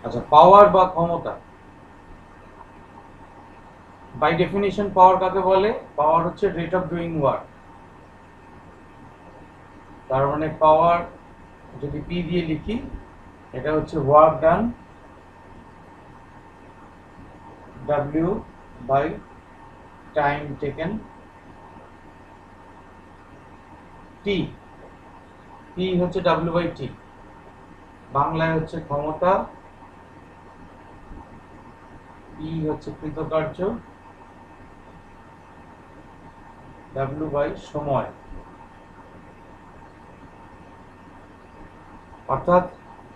আচ্ছা, পাওয়ার বা ক্ষমতা, বাই ডেফিনিশন পাওয়ার কাকে বলে? পাওয়ার হচ্ছে রেট অফ ডুইং ওয়ার্ক। তার মানে পাওয়ার যদি পি দিয়ে লিখি, এটা হচ্ছে work done, W by time taken, T. P হচ্ছে ডাব্লিউ বাই টি, বাংলায় হচ্ছে ক্ষমতা, পি হচ্ছে কৃতকার্য, ডাব্লিউ বাই সময়। অর্থাৎ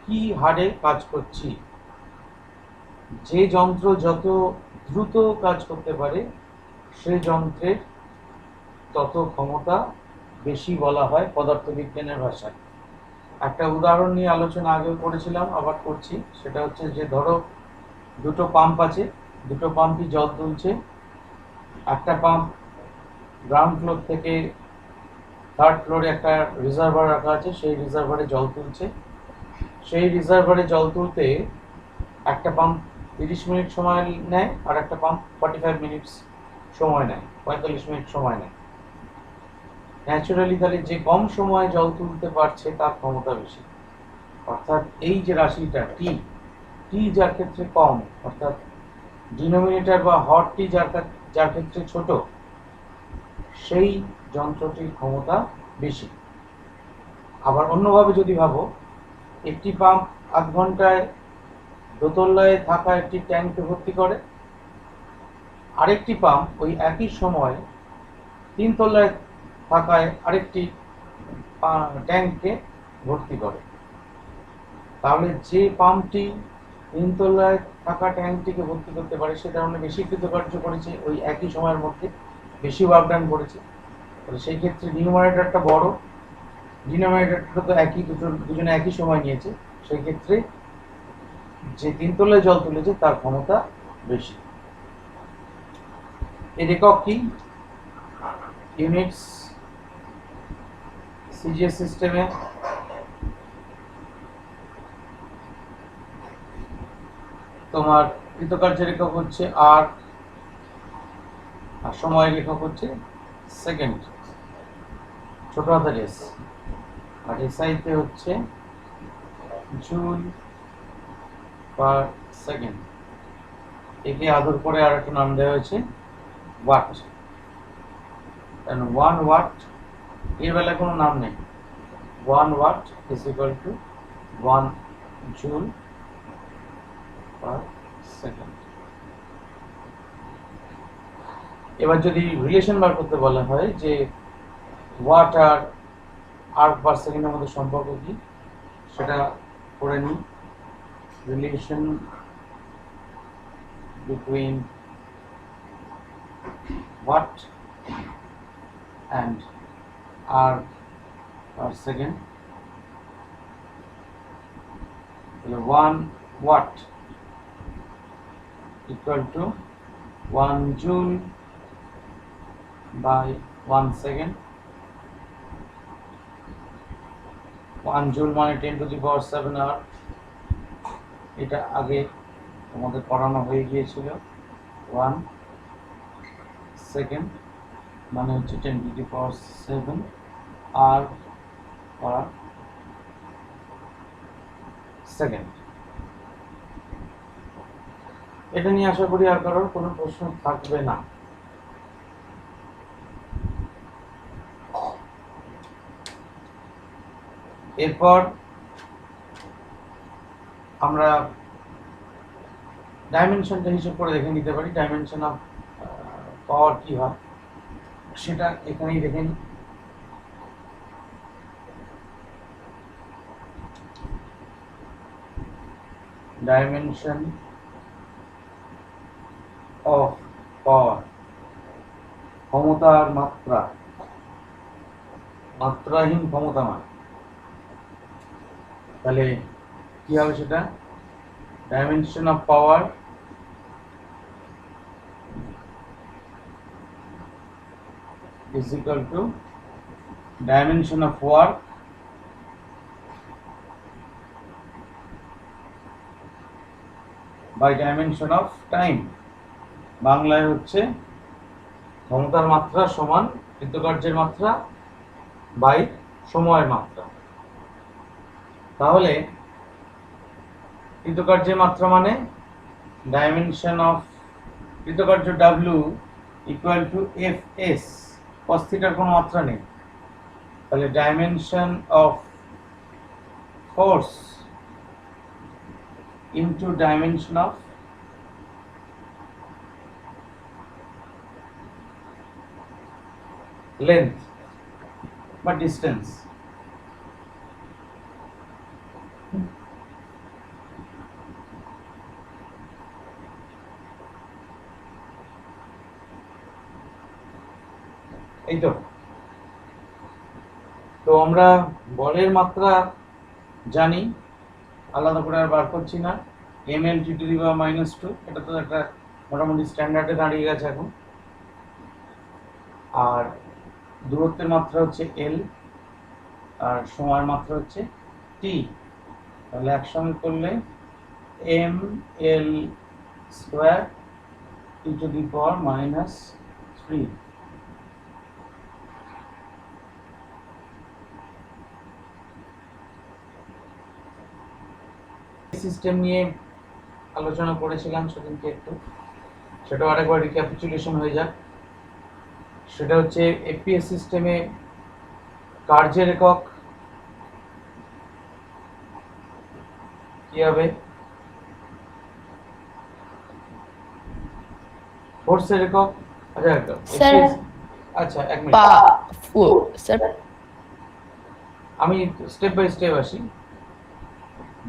কি হারে কাজ করছি। যে যন্ত্র যত দ্রুত কাজ করতে পারে সেই যন্ত্রের তত ক্ষমতা বেশি বলা হয় পদার্থবিজ্ঞানের ভাষায়। একটা উদাহরণ নিয়ে আলোচনা আগেও করেছিলাম, আবার করছি। সেটা হচ্ছে যে ধরো দুটো পাম্প আছে, দুটো পাম্পই জল তুলছে। একটা পাম্প গ্রাউন্ড ফ্লোর থেকে থার্ড ফ্লোরে একটা রিজার্ভার রাখা আছে, সেই রিজার্ভারে জল তুলছে। সেই রিজার্ভারে জল তুলতে একটা পাম্প 30 মিনিট সময় নেয়, আর একটা পাম্প 45 মিনিটস সময় নেয়, 45 মিনিট সময় নেয়। ন্যাচুরালি তাহলে যে কম সময়ে জল তুলতে পারছে তার ক্ষমতা বেশি। অর্থাৎ এই যে রাশিটা টি, টি যার ক্ষেত্রে কম, অর্থাৎ ডিনোমিনেটর বা হর টি যার ক্ষেত্রে ছোট, সেই যন্ত্রটির ক্ষমতা বেশি। আবার অন্যভাবে যদি ভাবো, একটি পাম্প আধ ঘন্টায় দোতলায় থাকা একটি ট্যাঙ্কে ভর্তি করে, আরেকটি পাম্প ওই একই সময় 3 তলায় থাকায় আরেকটি ট্যাঙ্কে ভর্তি করে। তাহলে যে পাম্পটি 3 তলায় থাকা ট্যাঙ্কটিকে ভর্তি করতে পারে সে কারণে বেশি কৃতকার্য করেছে, ওই একই সময়ের মধ্যে বেশি ওয়ার্ক ডান করেছে। তাহলে সেই ক্ষেত্রে নিউমারেটরটা বড়, ডিনোমিনেটরটা তো একই, দুজনে একই সময় নিয়েছে, সেই ক্ষেত্রে যে 3 তলায় জল তুলেছে তার ক্ষমতা বেশি। এর একক কি? ইউনিটস। সিজিএস সিস্টেমে তোমার কৃতকার্যের একক হচ্ছে আর সময়ের একক হচ্ছে সেকেন্ড, ছোট হাতের এস। আর এসআইতে হচ্ছে জুল পার সেকেন্ড। একে আদর করে আর একটা নাম দেওয়া হয়েছে ওয়াট। কারণ 1 ওয়াট এর বেলায় কোনো নাম নেই। 1 watt is equal to 1 joule per second. এবার যদি রিলেশন বার করতে বলা হয় যে ওয়াট আর আর পার সেকেন্ডের মধ্যে সম্পর্ক কি, সেটা করে নিই। রিলেশন বিটুইন ওয়াট অ্যান্ড আর per second. 1 watt equal to 1 joule by 1 second. 1 joule মানে 10⁻⁷ আওয়ার। এটা আগে তোমাদের পড়ানো হয়ে গিয়েছিল। 1 সেকেন্ড মানে হচ্ছে 10⁻⁷ আর পার সেকেন্ড। এটা নিয়ে আশা করি আর কারোর কোনো প্রশ্ন থাকবে না। এরপর আমরা ডাইমেনশনটা হিসেব করে দেখে নিতে পারি। ডাইমেনশন অফ পাওয়ার কি হয় সেটা এখানেই দেখে নিই। ডাইমেনশন অফ পাওয়ার, ক্ষমতার মাত্রা, মাত্রাহীন ক্ষমতা মান। তাহলে কি হবে সেটা? Dimension of power is equal to dimension of work by dimension of time, বাংলায় হচ্ছে ক্ষমতার মাত্রা সমান কৃতকার্যের মাত্রা বাই সময়ের মাত্রা। তাহলে কৃতকার্যের মাত্রা মানে ডাইমেনশন অফ কৃতকার্য W equal to F S, cos থিটার কোনো মাত্রা নেই, তাহলে dimension of force into dimension of length বা ডিস্টেন্স। এই তো তো আমরা বলের মাত্রা জানি, আলাদা করে আর বার করছি না, ml টি টু দি পাওয়ার -2, এটা তো একটা মোটামুটি স্ট্যান্ডার্ডে দাঁড়িয়ে গেছে এখন। আর দূরত্বের মাত্রা হচ্ছে l, আর সময়ের মাত্রা হচ্ছে t, তাহলে একসঙ্গে করলে ml square T to the power -3। System নিয়ে আলোচনা করেছিলাম সেদিনকে একটু, সেটাও আরেকবার রিক্যাপিচুলেশন হয়ে যাক। সেটা হচ্ছে এফপিএস সিস্টেমে কার্যের একক কি হবে, ফোর্সের একক, আচ্ছা এক মিনিট স্যার আমি স্টেপ বাই স্টেপ আসি।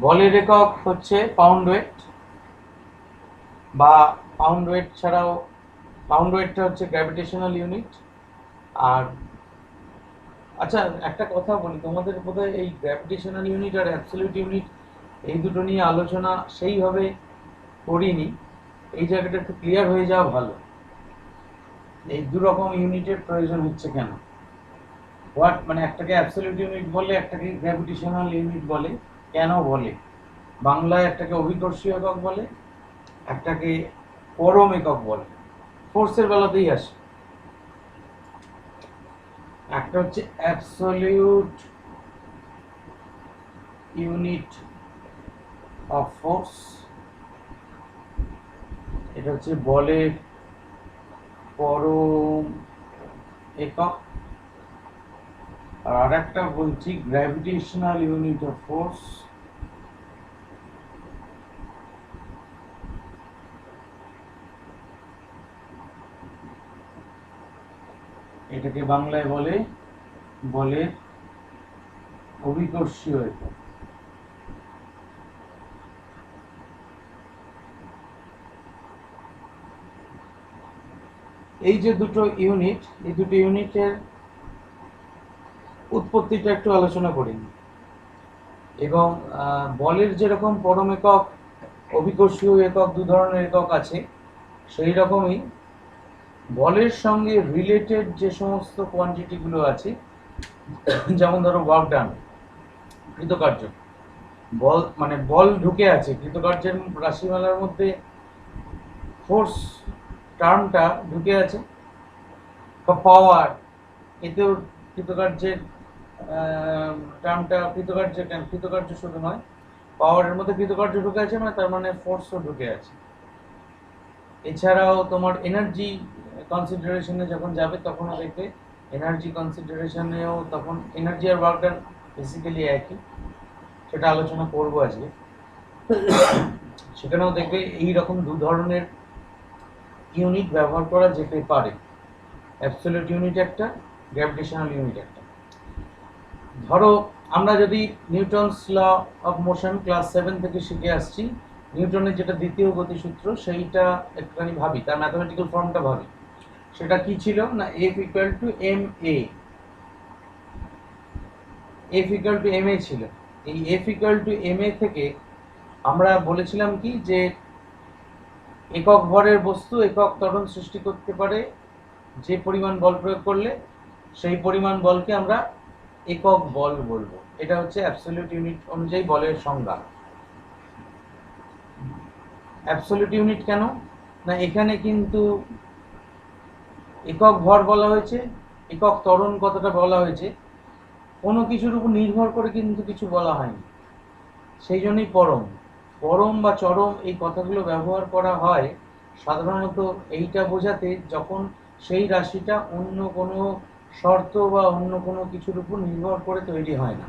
বলের একক হচ্ছে পাউন্ড ওয়েট, বা পাউন্ড ওয়েট ছাড়াও পাউন্ড ওয়েটটা হচ্ছে গ্র্যাভিটেশনাল ইউনিট। আর আচ্ছা একটা কথা বলি, তোমাদের বোধহয় এই গ্র্যাভিটেশনাল ইউনিট আর অ্যাবসলিউট ইউনিট এই দুটো নিয়ে আলোচনা সেইভাবে করিনি, এই জায়গাটা একটু ক্লিয়ার হয়ে যাওয়া ভালো, এই দু রকম ইউনিটের প্রয়োজন হচ্ছে কেন, হোয়াট মানে একটাকে অ্যাবসলিউট ইউনিট বলে, একটাকে গ্র্যাভিটেশনাল ইউনিট বলে, কেন বলে, বাংলায় একটাকে অভিকর্ষীয় একক বলে, একটাকে পরম একক বলে, ফোর্সের বেলাতেই আসে। একটা হচ্ছে অ্যাবসলিউট ইউনিট অফ ফোর্স, এটা হচ্ছে বলের পরম একক। আর আরেকটা বলছি গ্র্যাভিটেশনাল ইউনিট অফ ফোর্স, এটাকে বাংলায় বলে বলের অভিকর্ষীয় একক। এই যে দুটো ইউনিট, এই দুটো ইউনিটের উৎপত্তিটা একটু আলোচনা করি। এবং বলের যেরকম পরম একক অভিকর্ষীয় একক দু ধরনের একক আছে, সেই রকমই বলের সঙ্গে রিলেটেড যে সমস্ত কোয়ান্টিটিগুলো আছে, যেমন ধরো ওয়ার্ক ডান, কৃতকার্য, বল মানে বল ঢুকে আছে কৃতকার্যের রাশিমালার মধ্যে, ফোর্স টার্মটা ঢুকে আছে, বা পাওয়ার, এতেও কৃতকার্যের টার্মটা কৃতকার্য শুধু নয়, পাওয়ারের মধ্যে কৃতকার্য ঢুকে আছে, মানে তার মানে ফোর্সও ঢুকে আছে। এছাড়াও তোমার এনার্জি কনসিডারেশনে যখন যাবে তখনও দেখবে এনার্জি কনসিডারেশনেও তখন এনার্জি আর ওয়ার্ক ডান বেসিক্যালি একই, সেটা আলোচনা করবো আজকে। সেখানেও দেখবে এই রকম দু ধরনের ইউনিট ব্যবহার করা যেতে পারে, অ্যাবসলিউট ইউনিট একটা, গ্র্যাভিটেশনাল ইউনিট একটা। ধরো আমরা যদি Newton's law of motion class 7 থেকে শিখে আসছি, নিউটনের যেটা দ্বিতীয় গতিসূত্র সেইটা একটুখানি ভাবি, তার ম্যাথমেটিক্যাল ফর্মটা ভাবি। সেটা কি ছিল না, F equal to M A, F equal to M A ছিল। এই F equal to M A থেকে আমরা বলেছিলাম কি, যে একক ভরের বস্তু একক ত্বরণ সৃষ্টি করতে পারে যে পরিমাণ বল প্রয়োগ করলে, সেই পরিমাণ বলকে আমরা একক বল বলবো। এটা হচ্ছে অ্যাবসলিউট ইউনিট অনুযায়ী বলের সংজ্ঞা। অ্যাবসলিউট ইউনিট কেন না, এখানে কিন্তু একক ভর বলা হয়েছে, একক ত্বরণ কতটা বলা হয়েছে, কোনো কিছুর উপর নির্ভর করে কিন্তু কিছু বলা হয়নি। সেই জন্যই পরম পরম বা চরম এই কথাগুলো ব্যবহার করা হয় সাধারণত এইটা বোঝাতে যখন সেই রাশিটা অন্য কোনো শর্ত বা অন্য কোনো কিছুর উপর নির্ভর করে তৈরি হয় না।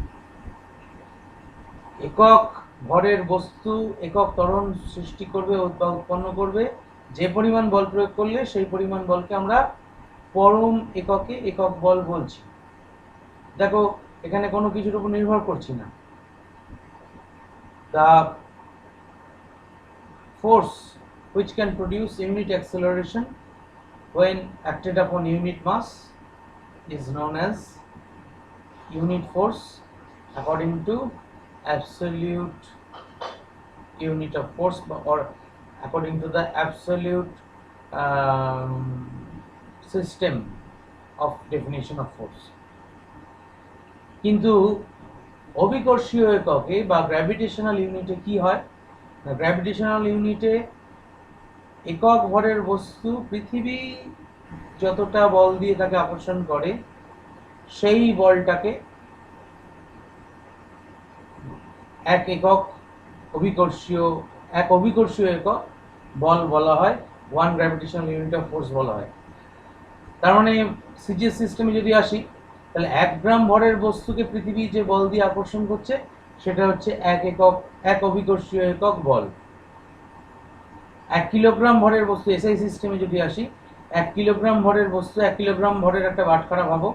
একক ভরের বস্তু একক ত্বরণ সৃষ্টি করবে বা উৎপন্ন করবে, যে পরিমাণ বল প্রয়োগ করলে সেই পরিমাণ বলকে আমরা পরম এককে একক বল বলছি। দেখো এখানে কোনো কিছুর উপর নির্ভর করছি না। The force which can produce unit acceleration when acted upon unit mass is known as unit force according to absolute unit of force or according to the absolute system of definition of force. কিন্তু অভিকর্ষীয় এককে বা gravitational ইউনিটে কি হয় না, gravitational ইউনিটে একক ভরের বস্তু পৃথিবী যতটা বল দিয়ে তাকে আকর্ষণ করে সেই বলটাকে এক অভিকর্ষীয় একক বল বলা হয়, one gravitational unit of force বলা হয়। তার মানে সিজিএস সিস্টেমে যদি আসি তাহলে 1 গ্রাম ভরের বস্তুকে পৃথিবী যে বল দিয়ে আকর্ষণ করছে সেটা হচ্ছে এক অভিকর্ষীয় একক বল। 1 কিলোগ্রাম ভরের বস্তু এসআই সিস্টেমে যদি আসি, 1 কিলোগ্রাম ভরের বস্তু 1 কিলোগ্রাম ভরের একটা বাটখারা ভাবো,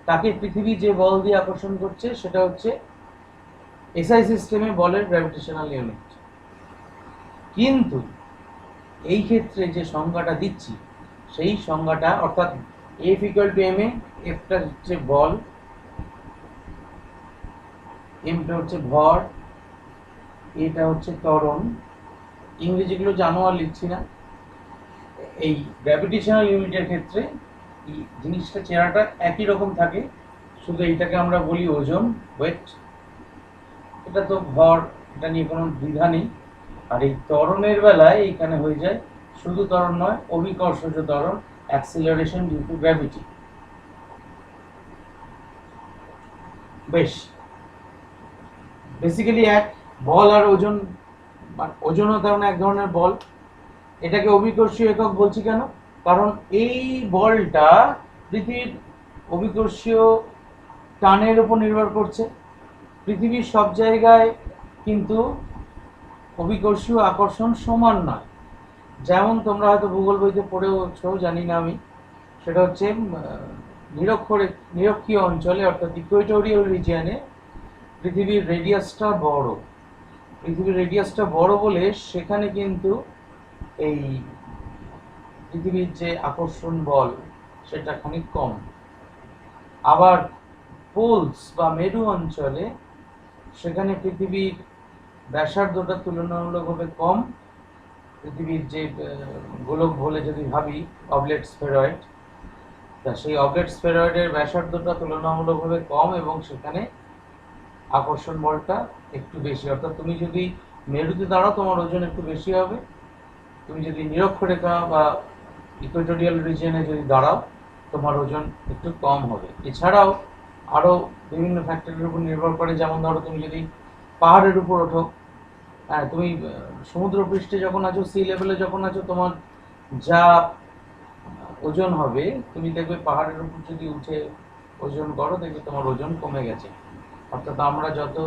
তাকে পৃথিবী যে বল দিয়ে আকর্ষণ করছে সেটা হচ্ছে এসআই সিস্টেমে বলের গ্র্যাভিটেশনাল ইউনিট। কিন্তু এই ক্ষেত্রে যে সংজ্ঞাটা দিচ্ছি সেই সংজ্ঞাটা অর্থাৎ F = ma, Fটা হচ্ছে বল, mটা হচ্ছে ভর, এটা হচ্ছে ত্বরণ। ইংরেজিগুলো জানো আর লিখছি না। এই গ্র্যাভিটেশনাল ইউনিটের ক্ষেত্রে এই জিনিসটা চেহারাটা একই রকম থাকে, শুধু এইটাকে আমরা বলি ওজন, ওয়েট। এটা তো ভর, এটা নিয়ে কোনো দ্বিধা নেই। আর এই ত্বরণের বেলায় এইখানে হয়ে যায় শুধু ত্বরণ নয়, অভিকর্ষজ ত্বরণ, অ্যাক্সিলারেশন ডিউ টু গ্র্যাভিটি। বেশ, বেসিক্যালি এক বল আর ওজন, ওজনও তেমন এক ধরনের বল। এটাকে অভিকর্ষীয় একক বলছি কেন, কারণ এই বলটা পৃথিবীর অভিকর্ষীয় টানের উপর নির্ভর করছে। পৃথিবীর সব জায়গায় কিন্তু অভিকর্ষীয় আকর্ষণ সমান নয়। যেমন তোমরা হয়তো ভূগোল বইতে পড়েওছো, জানি না আমি, সেটা হচ্ছে নিরক্ষীয় অঞ্চলে অর্থাৎ ইকুয়েটোরিয়াল রিজিয়নে পৃথিবীর রেডিয়াসটা বড়। পৃথিবীর রেডিয়াসটা বড় বলে সেখানে কিন্তু এই পৃথিবীর যে আকর্ষণ বল সেটা খানিক কম। আবার পোলস বা মেরু অঞ্চলে সেখানে পৃথিবীর ব্যাসার্ধটা তুলনামূলকভাবে কম। পৃথিবীর যে গোলক বলে যদি ভাবি অবলেট স্ফেরয়েড, তা সেই অবলেট স্ফেরয়েডের ব্যাসার্ধটা তুলনামূলকভাবে কম এবং সেখানে আকর্ষণ বলটা একটু বেশি। অর্থাৎ তুমি যদি মেরুতে দাঁড়াও তোমার ওজন একটু বেশি হবে, তুমি যদি নিরক্ষরেখা বা ইকুয়েটোরিয়াল রিজিয়নে যদি দাঁড়াও তোমার ওজন একটু কম হবে। এছাড়াও আরও বিভিন্ন ফ্যাক্টরের উপর নির্ভর করে, যেমন ধরো তুমি যদি পাহাড়ের উপর ওঠো, হ্যাঁ, তুমি সমুদ্রপৃষ্ঠে যখন আছো, সি লেভেলে যখন আছো, তোমার যা ওজন হবে তুমি দেখবে পাহাড়ের উপর যদি উঠে ওজন করো দেখবে তোমার ওজন কমে গেছে। অর্থাৎ আমরা যত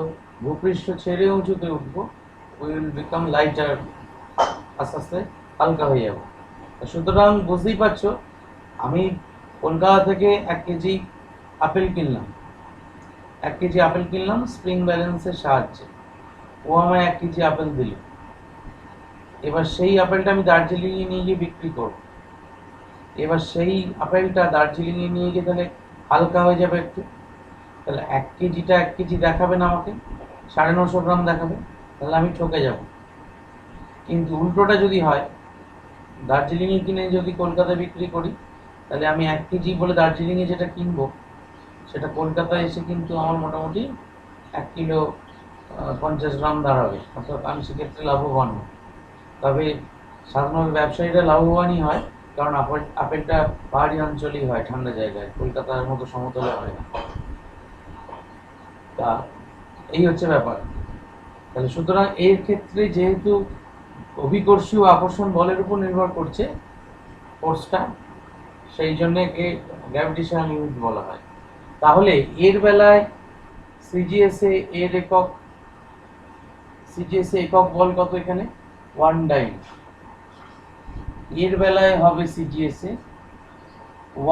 ভূপৃষ্ঠ ছেড়ে উঁচুতে উঠবো উই উইল বিকাম লাইটার, আস্তে আস্তে হালকা হয়ে যাবো। সুতরাং বুঝতেই পারছো, আমি কলকাতা থেকে 1 কেজি আপেল কিনলাম, 1 কেজি আপেল কিনলাম স্প্রিং ব্যালেন্সের সাহায্যে। ও আমায় 1 কেজি আপেল দিল। এবার সেই আপেলটা আমি দার্জিলিংয়ে নিয়ে গিয়ে বিক্রি করব। এবার সেই আপেলটা দার্জিলিংয়ে নিয়ে গিয়ে তাহলে হালকা হয়ে যাবে একটু, তাহলে 1 কেজিটা 1 কেজি দেখাবে না আমাকে, 950 গ্রাম দেখাবে, তাহলে আমি ঠকে যাব। কিন্তু উল্টোটা যদি হয়, দার্জিলিংয়ে কিনে যদি কলকাতায় বিক্রি করি, তাহলে আমি 1 কেজি বলে দার্জিলিংয়ে যেটা কিনবো সেটা কলকাতায় এসে কিন্তু আমার মোটামুটি 1 কিলো 50 গ্রাম দাঁড়াবে। অর্থাৎ আমি সেক্ষেত্রে লাভবান হব। তবে সাধারণত ব্যবসায়ীরা লাভবানই হয়, কারণ আপেলটা পাহাড়ি অঞ্চলেই হয়, ঠান্ডা জায়গায়, কলকাতার মতো সমতলে হয় না। তা এই হচ্ছে ব্যাপার। তাহলে সুতরাং এর ক্ষেত্রে যেহেতু অভিকর্ষী ও আকর্ষণ বলের উপর নির্ভর করছে ফোর্সটা, সেই জন্য একে গ্র্যাভিটেশনাল ইউনিট বলা হয়। তাহলে এর বেলায় সিজিএসএ এর একক, সিজিএসএ একক বল কত এখানে? 1 ডাইন। এর বেলায় হবে সিজিএসএ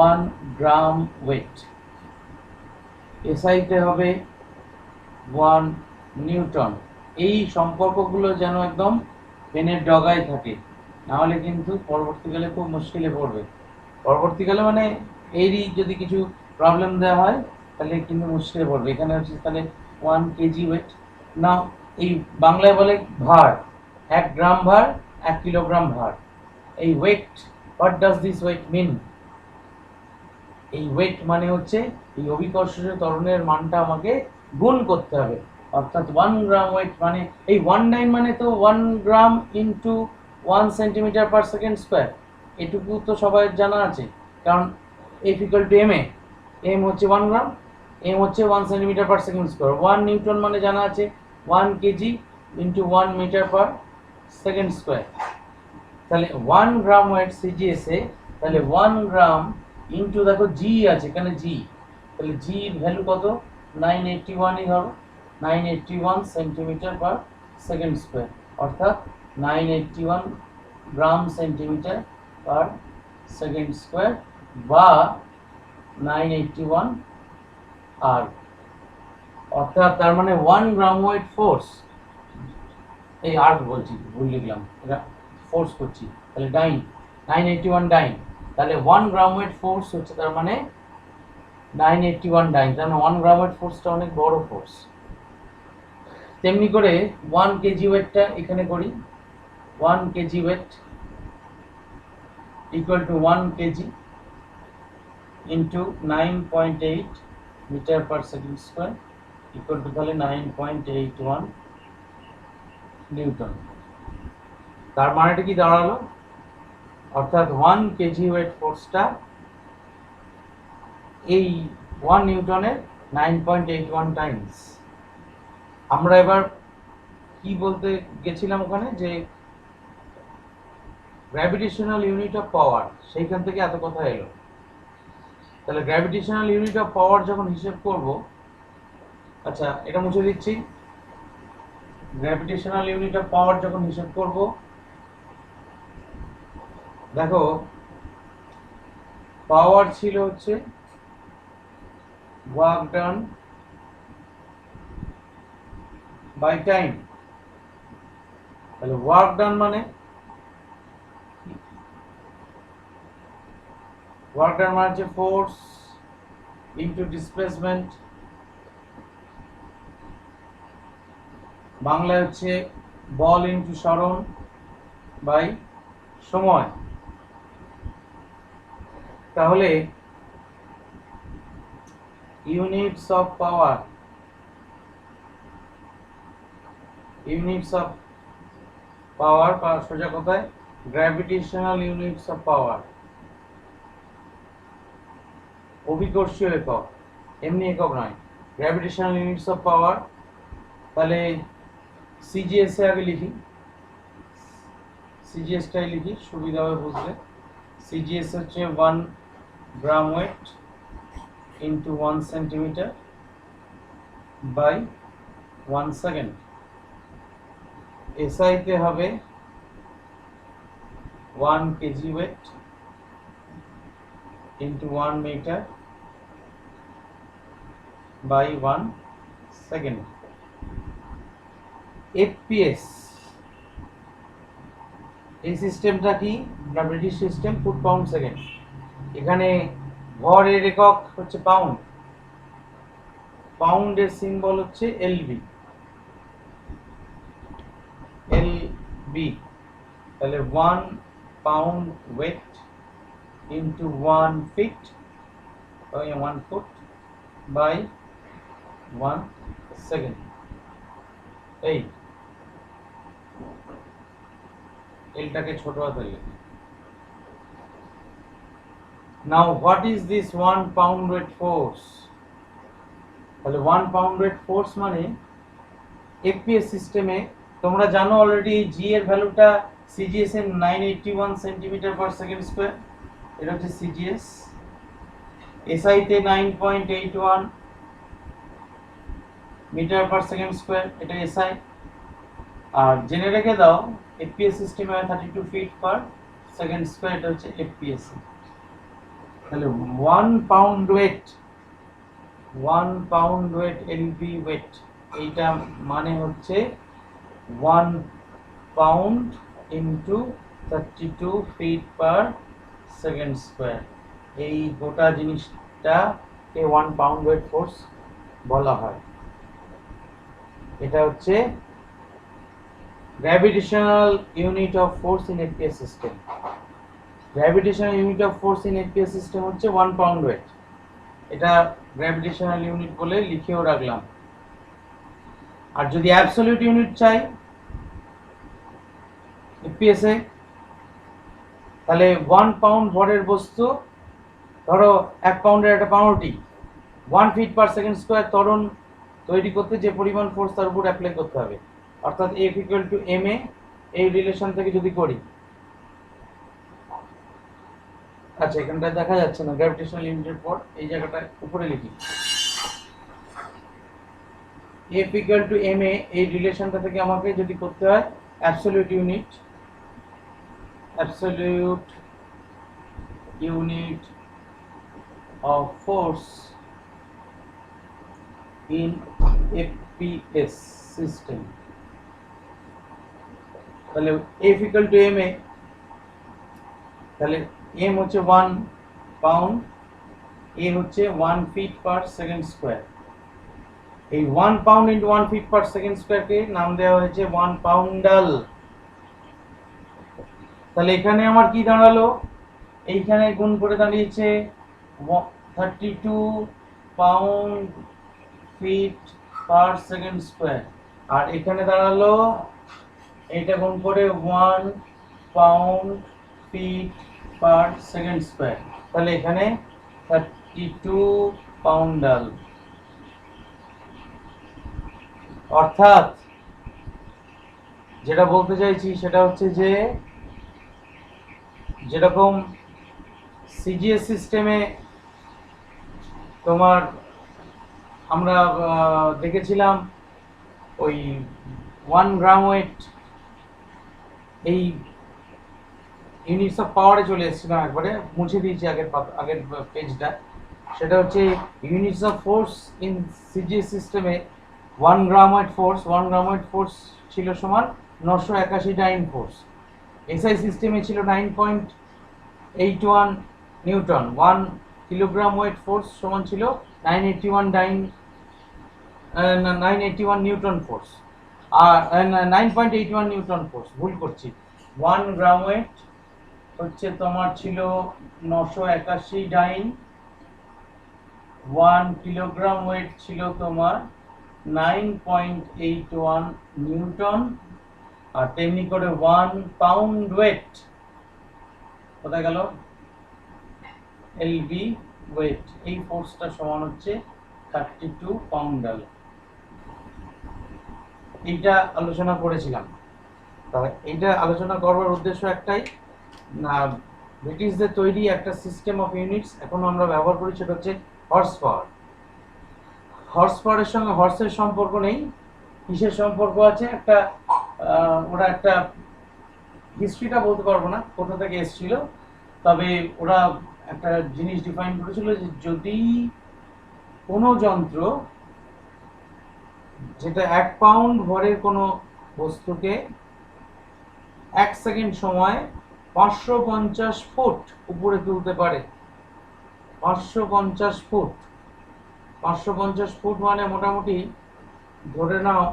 1 গ্রাম ওয়েট, এসআইতে হবে 1 নিউটন। এই সম্পর্কগুলো যেন একদম পেনের ডগায় থাকে, নাহলে কিন্তু পরবর্তীকালে খুব মুশকিলে পড়বে। পরবর্তীকালে মানে এরই যদি কিছু প্রবলেম দেওয়া হয় তাহলে কিন্তু মুশকিলে পড়বে। এখানে হচ্ছে তাহলে 1 কেজি ওয়েট, না এই বাংলায় বলে ভার, 1 গ্রাম ভার, 1 কিলোগ্রাম ভার। এই weight, what does this weight mean? এই ওয়েট মানে হচ্ছে এই অভিকর্ষজ ত্বরণের মানটা আমাকে গুণ করতে হবে, অর্থাৎ 1 গ্রাম ওয়েট মানে এই 1/9 মানে তো 1 gram into 1 centimetre per second square. এটুকু তো সবাই জানা আছে, কারণ F equal to M A, M হচ্ছে 1 গ্রাম, এম হচ্ছে 1 centimetre per second square. 1 newton মানে জানা আছে 1 KG into 1 metre per second square. তাহলে 1 গ্রাম ওয়েট সিজিএসএ, তাহলে 1 গ্রাম ইন্টু, দেখো জি আছে এখানে জি, তাহলে জি এর ভ্যালু কত? 981ই ধরো, 981 সেন্টিমিটার পার সেকেন্ড স্কোয়ার, অর্থাৎ 981 গ্রাম সেন্টিমিটার পার সেকেন্ড স্কোয়ার, বা 981 আর, অর্থাৎ তার মানে 1 গ্রাম ওয়েট ফোর্স, এই আর্ক বলছি, ভুল লিখলাম, এটা ফোর্স করছি, তাহলে ডাইন 981 ডাইন, তাহলে 1 গ্রাম ওয়েট ফোর্স হচ্ছে তার মানে 981 ডাইন, তার মানে 1 গ্রাম ওয়েট ফোর্সটা অনেক বড় ফোর্স। তেমনি করে 1 কেজি ওয়েটটা এখানে করি, 1 KG weight equal to 1 KG into 9.8 metre per second square equal to তাহলে 9.81 নিউটন। তার মানেটা কি দাঁড়ালো? অর্থাৎ 1 কেজি ওয়েট ফোর্সটা এই 1 নিউটনের 9.81 টাইমস। আমরা এবার কি বলতে গেছিলাম ওখানে, যে গ্র্যাভিটেশনাল ইউনিট অফ পাওয়ার, সেইখান থেকে এত কথা এলো। তাহলে গ্র্যাভিটেশনাল ইউনিট অফ পাওয়ার যখন হিসেব করব, আচ্ছা এটা মুছে দিচ্ছি, গ্র্যাভিটেশনাল ইউনিট অফ পাওয়ার যখন হিসেব করব, দেখো পাওয়ার ছিল হচ্ছে ওয়ার্ক ডান বাই টাইম। তাহলে ওয়ার্ক ডান মানে হচ্ছে ফোর্স ইনটু ডিসপ্লেসমেন্ট, বাংলায় হচ্ছে বল ইনটু সরণ বাই সময়। তাহলে units of power, units of power সোজা কথায় গ্র্যাভিটেশনাল ইউনিটস অফ পাওয়ার, অভিকর্ষীয় একক, এমনি একক নয়, গ্র্যাভিটেশনাল ইউনিটস অফ পাওয়ার। তাহলে সিজিএস এ আগে লিখি, সিজিএসটাই লিখি সুবিধা হবে বুঝতে। সিজিএস হচ্ছে 1 gram weight into 1 centimetre by 1 second. এসআইতে হবে 1 KG weight into 1 metre by 1 second. FPS, এই সিস্টেমটা কি না British system, foot pound second. এখানে ভরের একক হচ্ছে পাউন্ড, পাউন্ডের সিম্বল হচ্ছে এলবি, এলবি। তাহলে 1 pound weight into 1 feet, 1 foot by 1 second. এই এলটাকে ছোট হাতে লিখি। Now what is this 1 pound weight force? তাহলে 1 পাউন্ড ওয়েট ফোর্স মানে এফপিএস সিস্টেমে তোমরা জানো অলরেডি জি এর ভ্যালুটা সিজিএস এর 981 সেন্টিমিটার পার সেকেন্ড স্কয়ার, এটা হচ্ছে সিজিএস। এসআই তে 9.81 মিটার পার সেকেন্ড স্কয়ার, এটা এসআই। আর জেনে রেখে দাও এফপিএস সিস্টেমে 32 ফিট পার সেকেন্ড স্কয়ার, এটা হচ্ছে এফপিএস। তাহলে 1 পাউন্ড ওয়েট এলবি ওয়েট, এইটা মানে হচ্ছে 1 pound into 32 fit per second square. এই গোটা জিনিসটাকে 1 পাউন্ড ওয়েট ফোর্স বলা হয়। এটা হচ্ছে gravitational unit of force in FPS system. Gravitational unit of force in FPS system হচ্ছে 1 পাউন্ড ওয়েট। এটা গ্র্যাভিটেশনাল ইউনিট বলে লিখেও রাখলাম। আর যদি অ্যাবসলিউট ইউনিট চাই এফপিএস এ, তাহলে 1 পাউন্ড ভরের বস্তু, ধরো 1 পাউন্ডের একটা পাউরুটি, 1 ফিট পার সেকেন্ড স্কয়ার ত্বরণ তৈরি করতে যে পরিমাণ ফোর্স তার উপর অ্যাপ্লাই করতে হবে, অর্থাৎ F ইকুয়াল টু ma, এই রিলেশন থেকে যদি করি, আচ্ছা এখানটা দেখা যাচ্ছে না গ্র্যাভিটেশনাল ইউনিটের পর এই জায়গাটা উপরে লিখি, F ইকুয়াল টু ma, এই রিলেশনটা থেকে আমাকে যদি করতে হয় absolute unit of force in FPS system, তাহলে F ইকুয়াল টু ma, তাহলে m হচ্ছে 1 পাউন্ড, a হচ্ছে 1 ফিট পার সেকেন্ড স্কয়ার। এই 1 pound into 1 feet per second স্কয়ারকে নাম দেওয়া হয়েছে 1 পাউন্ডাল। তাহলে এখানে আমার কি দাঁড়ালো, এইখানে গুণ করে দাঁড়িয়েছে 32 pound feet per second square, আর এখানে দাঁড়ালো এইটা গুণ করে 1 pound feet per second square. তাহলে এখানে 32 পাউন্ডাল। অর্থাৎ যেটা বলতে চাইছি সেটা হচ্ছে যে যেরকম সিজিএস সিস্টেমে তোমার আমরা দেখেছিলাম ওই 1 গ্রাম ওয়েট, এই ইউনিটস অফ পাওয়ারে চলে এসেছিলাম, একবারে মুছে দিয়েছি আগের পেজটা। সেটা হচ্ছে units of force in CGS সিস্টেমে 1 গ্রাম ওয়েট ফোর্স ছিল সমান 981 ডাইন ফোর্স। এসআই সিস্টেমে ছিল 9.81 নিউটন। 1 কিলোগ্রাম ওয়েট ফোর্স সমান ছিল 981 নিউটন ফোর্স, আর 9.81 নিউটন ফোর্স, ভুল করছি। 1 গ্রাম ওয়েট হচ্ছে তোমার ছিল 981 ডাইন, 1 কিলোগ্রাম ওয়েট ছিল তোমার 9.81 নিউটন, আর তেমনি করে 1 পাউন্ড ওয়েট কোথায় গেল, এলবি ওয়েট, এই ফোর্সটা সমান হচ্ছে 32 পাউন্ডাল। এইটা আলোচনা করেছিলাম। তবে এইটা আলোচনা করবার উদ্দেশ্য একটাই, না ব্রিটিশদের তৈরি একটা সিস্টেম অফ ইউনিটস এখন আমরা ব্যবহার করি, সেটা হচ্ছে হর্স পাওয়ার। হর্স পাওয়ারের সঙ্গে হর্সের সম্পর্ক নেই, কিসের সম্পর্ক আছে, একটা ওরা একটা হিস্ট্রিটা বলতে পারবো না কোথা থেকে এসেছিল, তবে ওরা একটা জিনিস ডিফাইন করেছিল যে যদি কোনো যন্ত্র যেটা 1 পাউন্ড ভরের কোনো বস্তুকে 1 সেকেন্ড সময় 550 ফুট উপরে তুলতে পারে, 550 ফুট মানে মোটামুটি ধরে নাও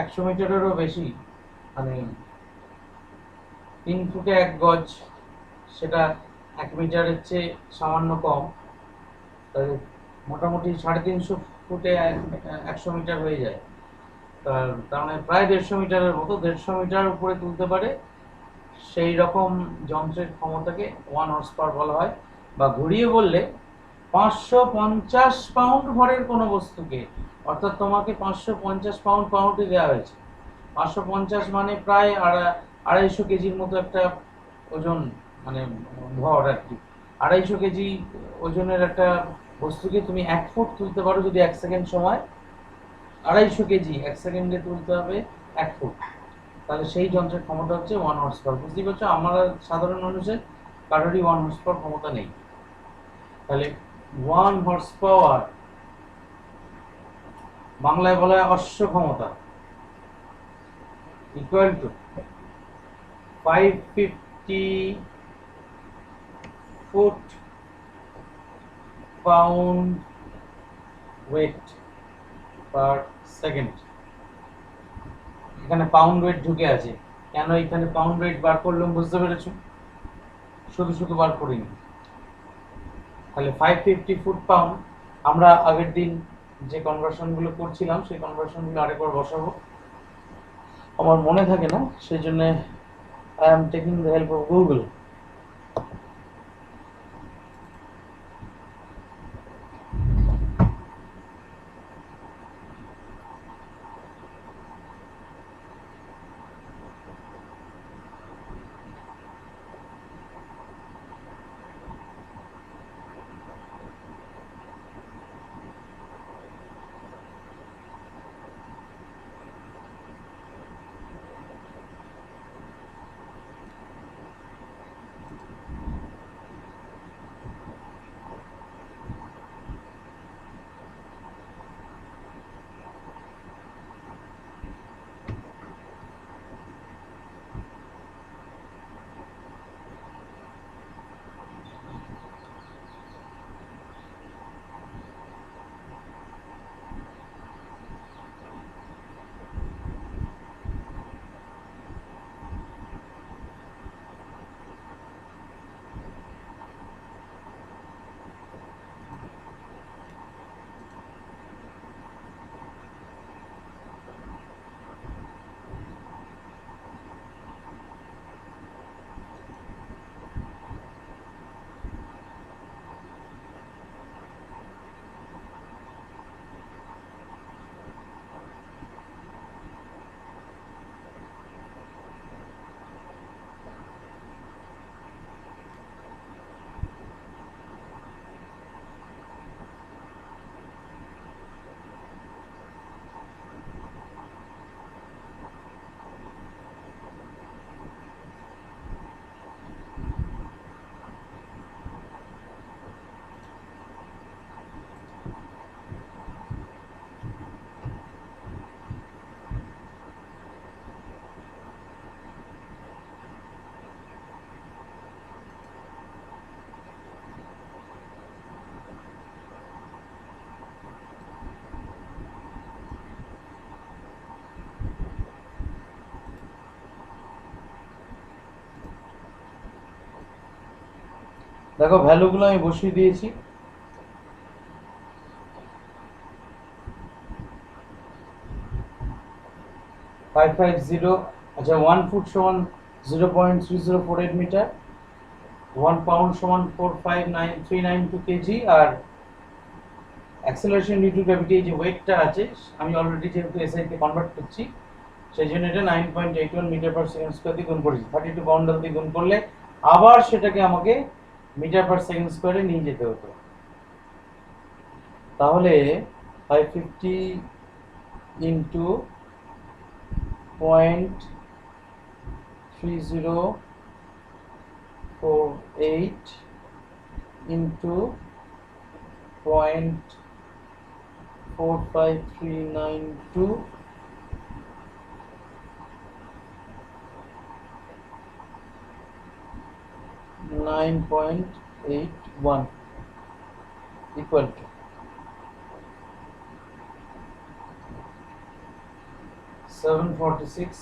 100 মিটারেরও বেশি, মানে 3 ফুটে 1 গজ, সেটা 1 মিটারের চেয়ে সামান্য কম, তাহলে মোটামুটি 350 ফুটে 100 মিটার হয়ে যায়। তার মানে প্রায় 150 মিটারের মতো, 150 মিটার উপরে তুলতে পারে সেই রকম যন্ত্রের ক্ষমতাকে 1 হর্স পাওয়ার বলা হয়। বা ঘুরিয়ে বললে 550 পাউন্ড ভরের কোনো বস্তুকে, অর্থাৎ তোমাকে 550 পাউন্ড পাউন্ডে দেওয়া হয়েছে, 550 মানে প্রায় 250 কেজির মতো একটা ওজন, মানে ভর আর কি। 250 কেজি ওজনের একটা বস্তুকে তুমি 1 ফুট তুলতে পারো যদি 1 সেকেন্ড সময়। 250 কেজি 1 সেকেন্ডে তুলতে হবে 1 ফুট, তাহলে সেই যন্ত্রের ক্ষমতা হচ্ছে 1 হর্স পাওয়ার। বুঝতেই পারছো, আমরা সাধারণ মানুষের কারোরই 1 হর্স পাওয়ার ক্ষমতা নেই। তাহলে 1 হর্স পাওয়ার বাংলায় বলা হয় অশ্ব ক্ষমতা, equal to 550 foot pound wait per second. এখানে পাউন্ড ওয়েট ঢুকে আছে, কেন এখানে পাউন্ড ওয়েট বার করলাম বুঝতে পেরেছো? শুধু শুধু বার করিনি। তাহলে 550 ফুট পাউন্ড, আমরা আগের দিন যে কনভার্সনগুলো করছিলাম সেই কনভার্সনগুলো আরেকবার বসাবো, আমার মনে থাকে না, সেই জন্য I am taking the help of Google. দেখো ভ্যালুগুলো আমি বসিয়ে দিয়েছি। ফাইভ ফাইভ জিরো, আচ্ছা 1 ফুট সমান 0.3048 মিটার, 1 পাউন্ড সমান 45932 কেজি, আর অ্যাক্সেলারেশন ডিউ টু গ্র্যাভিটি, এই যে ওয়েটটা আছে, আমি অলরেডি যেহেতু এসআই তে কনভার্ট করছি সেই জন্য এটা 9.81 মিটার পার সেকেন্ড স্কোয়ার দিয়ে গুণ করেছি। 32 পাউন্ড দিয়ে গুণ করলে আবার সেটাকে আমাকে মিটার পার সেকেন্ড স্কোয়ারে নিয়ে যেতে হতো। তাহলে 550 ইন্টু 0.3048 ইন্টু 0.45392 9.81 equal to 746।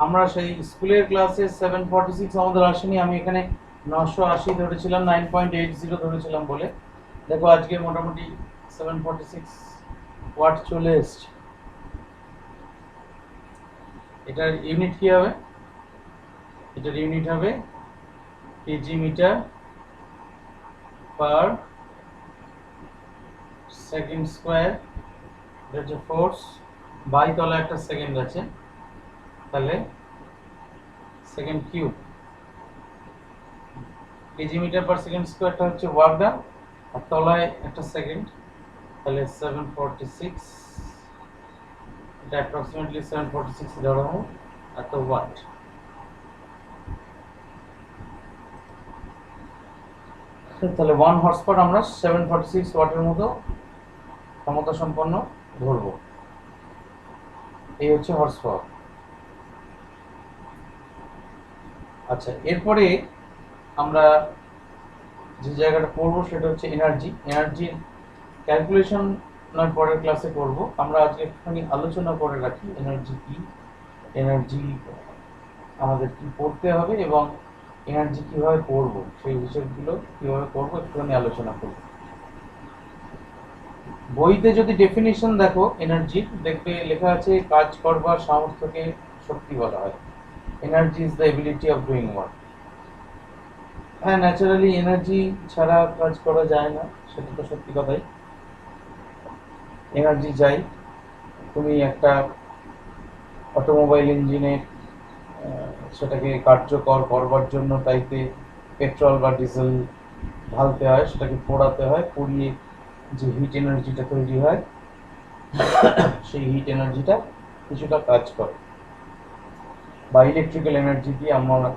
আমরা সেই স্কুলের ক্লাসে 746 আমাদের আসেনি, আমি এখানে 980 ধরেছিলাম, 9.80 ধরেছিলাম বলে। দেখো আজকে মোটামুটি 746 ওয়াট চলে এসছে। এটার ইউনিট কি হবে? এটার ইউনিট হবে KG metre per second square. এটা হচ্ছে ফোর্স, বাই তলা একটা সেকেন্ড আছে, তাহলে second cube. KG metre per second স্কোয়ারটা হচ্ছে ওয়ার্ক ডান, আর তলায় একটা সেকেন্ড, তাহলে 746, এটা অ্যাপ্রক্সিমেটলি 746 ধরা হয় এত ওয়াট। তাহলে 1 হর্স পাওয়ার আমরা 746 ওয়াটের মতো ক্ষমতা সম্পন্ন ধরবো। এই হচ্ছে হর্স পাওয়ার। আচ্ছা, এরপরে আমরা যে জায়গাটা পড়বো সেটা হচ্ছে এনার্জি। এনার্জির ক্যালকুলেশন নয় পরের ক্লাসে করব, আমরা আজকে একটুখানি আলোচনা করে রাখি এনার্জি কি, এনার্জি আমাদের কি পড়তে হবে এবং এনার্জি কিভাবে পড়ব, সেই হিসেবগুলো কিভাবে করব একটুখানি আলোচনা করব। বইতে যদি ডেফিনিশন দেখো এনার্জি, দেখবে লেখা আছে কাজ করবার সামর্থ্যকে শক্তি বলা হয়। Energy is the ability of doing work. হ্যাঁ, ন্যাচারালি এনার্জি ছাড়া কাজ করা যায় না, সেটা তো সত্যি কথাই। এনার্জি চাই। তুমি একটা অটোমোবাইল ইঞ্জিনে সেটাকে কার্যকর করবার জন্য তাইতে পেট্রোল বা ডিজেল ঢালতে হয়, সেটাকে পোড়াতে হয়, পুড়িয়ে যে হিট এনার্জিটা তৈরি হয় সেই হিট এনার্জিটা কিছুটা কাজ করে। বা ইলেকট্রিক্যাল এনার্জি দিয়ে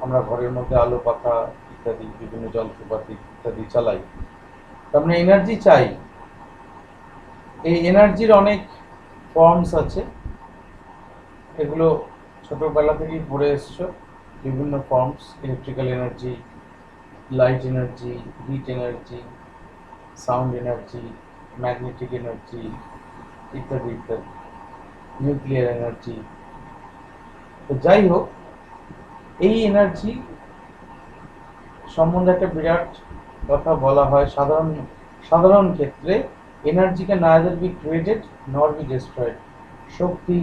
আমরা ঘরের মধ্যে আলো পাখা ইত্যাদি বিভিন্ন যন্ত্রপাতি ইত্যাদি চালাই। তার মানে এনার্জি চাই। এই এনার্জির অনেক ফর্মস আছে, এগুলো ছোটবেলা থেকেই পড়ে এসছো। বিভিন্ন forms: electrical energy, light energy, hit energy, sound energy, magnetic energy ইত্যাদি ইত্যাদি, নিউক্লিয়ার এনার্জি। তো যাই হোক, এই এনার্জি সম্বন্ধে একটা বিরাট কথা বলা হয়। সাধারণ ক্ষেত্রে এনার্জিকে neither be created nor be destroyed. শক্তি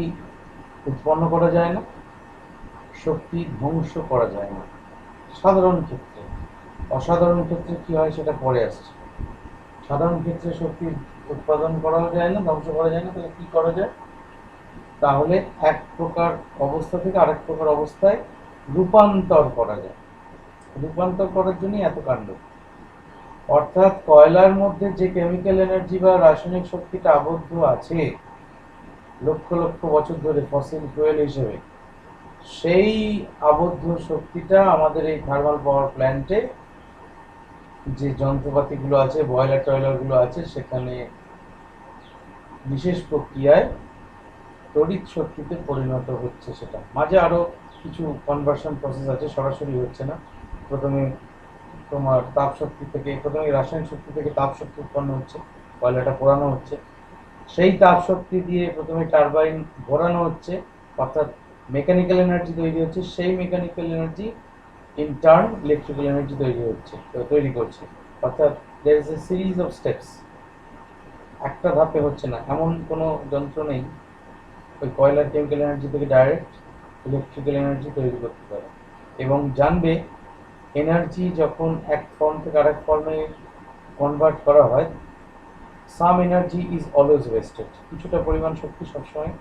উৎপন্ন করা যায় না, শক্তি ধ্বংস করা যায় না সাধারণ ক্ষেত্রে। অসাধারণ ক্ষেত্রে কি হয় সেটা পরে আসছে। সাধারণ ক্ষেত্রে শক্তি উৎপাদন করাও যায় না, ধ্বংস করা যায় না, তাহলে কি করা যায়? তাহলে এক প্রকার অবস্থা থেকে আরেক প্রকার অবস্থায় রূপান্তর করা যায়। রূপান্তর করার জন্যই এত কাণ্ড। অর্থাৎ কয়লার মধ্যে যে কেমিক্যাল এনার্জি বা রাসায়নিক শক্তিটা আবদ্ধ আছে লক্ষ লক্ষ বছর ধরে ফসিল ফুয়েল হিসেবে, সেই আবদ্ধ শক্তিটা আমাদের এই থার্মাল পাওয়ার প্ল্যান্টে যে যন্ত্রপাতিগুলো আছে, বয়লার টয়লারগুলো আছে, সেখানে বিশেষ প্রক্রিয়ায় তড়িৎ শক্তিতে পরিণত হচ্ছে। সেটা মাঝে আরো কিছু কনভার্সন প্রসেস আছে, সরাসরি হচ্ছে না। প্রথমে তোমার তাপ শক্তি থেকে, প্রথমে রাসায়নিক শক্তি থেকে তাপ শক্তি উৎপন্ন হচ্ছে, কয়লাটা পোড়ানো হচ্ছে, সেই তাপ শক্তি দিয়ে প্রথমে টারবাইন ঘোরানো হচ্ছে, অর্থাৎ মেকানিক্যাল এনার্জি তৈরি হচ্ছে। সেই mechanical energy in turn electrical energy তৈরি করছে। অর্থাৎ there is a series of steps. একটা ধাপে হচ্ছে না, এমন কোনো যন্ত্র নেই ওই কয়লার কেমিক্যাল এনার্জি থেকে ডাইরেক্ট ইলেকট্রিক্যাল এনার্জি তৈরি করতে পারে। এবং জানবে, এনার্জি যখন এক ফর্ম থেকে আরেক ফর্মে কনভার্ট করা হয়, সাম এনার্জি ইজ অলওয়েজ ওয়েস্টেড। কিছুটা পরিমাণ শক্তি সবসময়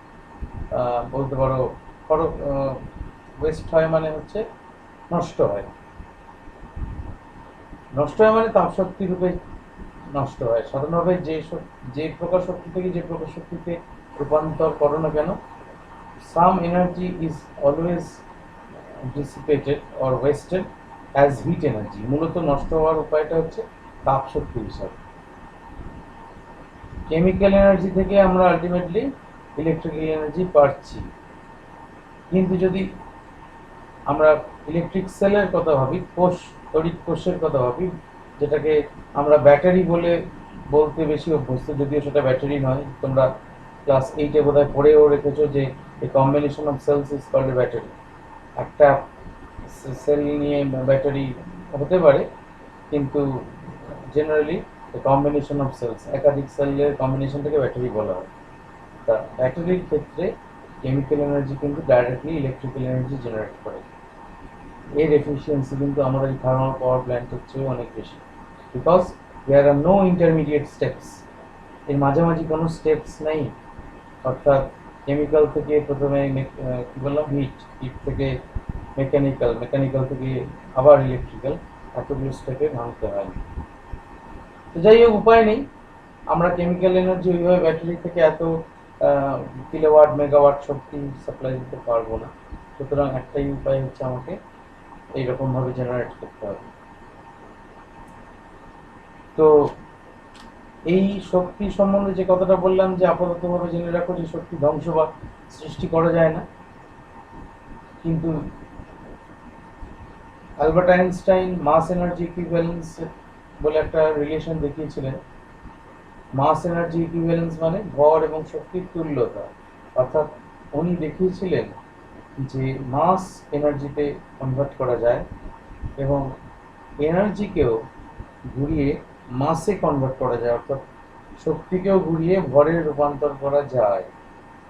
বলতে পারো ওয়েস্ট হয়, মানে হচ্ছে নষ্ট হয়। নষ্ট হয় মানে তাপশক্তি রূপে নষ্ট হয়। সাধারণভাবে যে প্রকার শক্তি থেকে যে প্রকার শক্তিতে রূপান্তর করো না কেন, সাম energy is always dissipated or wasted as hit energy. মূলত নষ্ট হওয়ার উপায়টা হচ্ছে তাপ শক্তি হিসাবে। কেমিক্যাল এনার্জি থেকে আমরা আলটিমেটলি ইলেকট্রিক্যাল এনার্জি পাচ্ছি। কিন্তু যদি আমরা ইলেকট্রিক সেলের কথা ভাবি, তড়িৎ কোষের কথা ভাবি, যেটাকে আমরা ব্যাটারি বলতে বেশি অভ্যস্ত, যদিও সেটা ব্যাটারি নয়। তোমরা ক্লাস 8-এ বোধহয় পড়েও রেখেছো যে a combination of cells is called a battery. একটা সেল নিয়ে ব্যাটারি হতে পারে, কিন্তু জেনারেলি কম্বিনেশন অফ সেলস, একাধিক সেলের কম্বিনেশনটাকে ব্যাটারি বলা হয়। তা ব্যাটারির ক্ষেত্রে কেমিক্যাল এনার্জি কিন্তু ডাইরেক্টলি ইলেকট্রিক্যাল এনার্জি জেনারেট করে। এর এফিসিয়েন্সি কিন্তু আমাদের এই থার্মাল পাওয়ার প্ল্যান্টের চেয়ে অনেক বেশি, because there are no intermediate steps. এর মাঝামাঝি কোনো স্টেপস নেই। অর্থাৎ কেমিক্যাল থেকে প্রথমে কি বললাম হিট থেকে মেকানিক্যাল থেকে আবার ইলেকট্রিক্যাল, এতগুলো স্টেপে ভাঙতে হয়। তো যাই হোক, উপায় নেই, আমরা কেমিক্যাল এনার্জি ওইভাবে ব্যাটারি থেকে এত কিলোওয়াট মেগাওয়াট শক্তি সাপ্লাই দিতে পারবো না। সুতরাং একটাই উপায় হচ্ছে আমাকে এইরকম ভাবে জেনারেট করতে হবে। তো এই শক্তি সম্বন্ধে যে কথাটা বললাম, যে আপাততভাবে জেনে রাখো যে শক্তি ধ্বংস বা সৃষ্টি করা যায় না, কিন্তু অ্যালবার্ট আইনস্টাইন মাস এনার্জি ইকুইভ্যালেন্স বলে একটা রিলেশন দেখিয়েছিলেন। মাস এনার্জি ইকুইভ্যালেন্স মানে ভর এবং শক্তির তুল্যতা। অর্থাৎ উনি দেখিয়েছিলেন যে মাস এনার্জিতে কনভার্ট করা যায় এবং এনার্জিকেও ঘুরিয়ে মাসে কনভার্ট করা যায়, অর্থাৎ শক্তিকেও ঘুরিয়ে ভরে রূপান্তর করা যায়।